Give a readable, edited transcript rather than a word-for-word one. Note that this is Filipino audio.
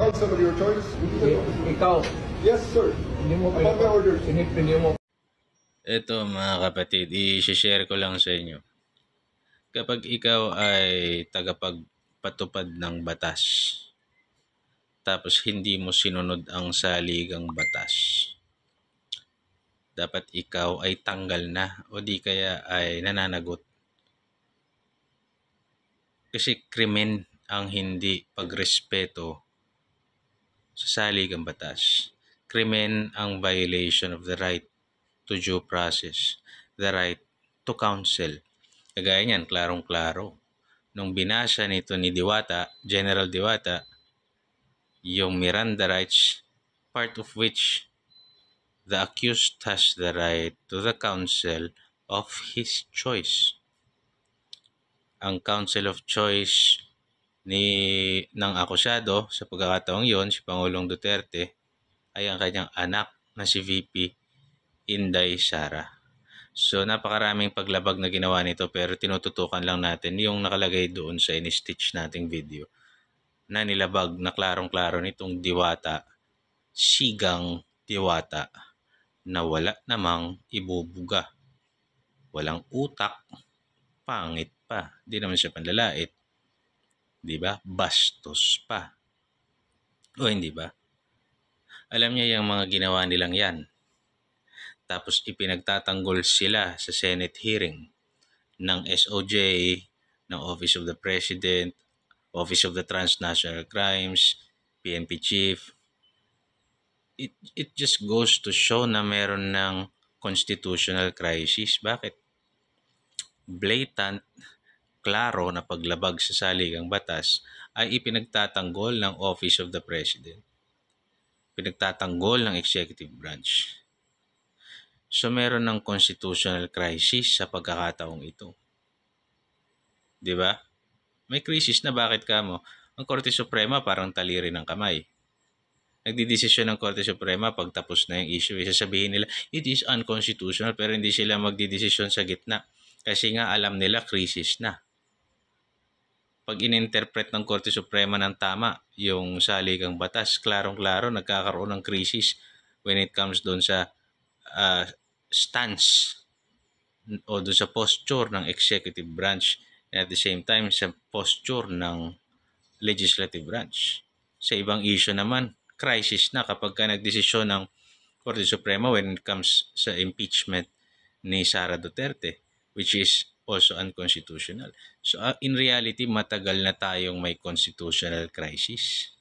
counsel of your choice? Ikaw, Yes, sir. hindi mo About my orders. hindi mo. Ito mga kapatid, i-share ko lang sa inyo. Kapag ikaw ay tagapagpatupad ng batas, tapos hindi mo sinunod ang saligang batas, dapat ikaw ay tanggal na o di kaya ay nananagot. Kasi krimen ang hindi pagrespeto sa saligang batas. Krimen ang violation of the right to due process, the right to counsel. Kagaya niyan, klarong-klaro. Nung binasa nito ni Diwata, General Diwata, yung Miranda rights, part of which the accused has the right to the counsel of his choice. Ang counsel of choice ng akusado sa pagkakataong yon, si Pangulong Duterte, ay ang kanyang anak na si VP Inday Sara. So napakaraming paglabag na ginawa nito pero tinututukan lang natin yung nakalagay doon sa in-stitch nating video na nilabag na klarong-klaro nitong Diwata, sigang Diwata na wala namang ibubuga. Walang utak, pangit pa. Di naman siya panlalait. Di ba? Bastos pa. O hindi ba? Alam niya yung mga ginawa nilang yan. Tapos ipinagtatanggol sila sa Senate hearing ng SOJ, ng Office of the President, Office of the Transnational Crimes, PNP Chief. It just goes to show na meron ng constitutional crisis. Bakit? Blatant, klaro na paglabag sa saligang batas ay ipinagtatanggol ng Office of the President. Pinagtatanggol ng Executive Branch. So meron ng constitutional crisis sa pagkakataong ito. 'Di ba? May crisis na, bakit kamo? Ang Korte Suprema parang taliri ng kamay. Nagdidesisyon ng Korte Suprema pag tapos na yung issue. Sasabihin nila, it is unconstitutional, pero hindi sila magdidesisyon sa gitna. Kasi nga alam nila crisis na. Pag ininterpret ng Korte Suprema ng tama yung saligang batas, klarong-klaro nagkakaroon ng crisis when it comes doon sa stance o doon sa posture ng executive branch and at the same time sa posture ng legislative branch. Sa ibang issue naman, crisis na kapag ka nagdesisyon ng Korte Suprema when it comes sa impeachment ni Sara Duterte, which is also unconstitutional. So in reality, matagal na tayong may constitutional crisis.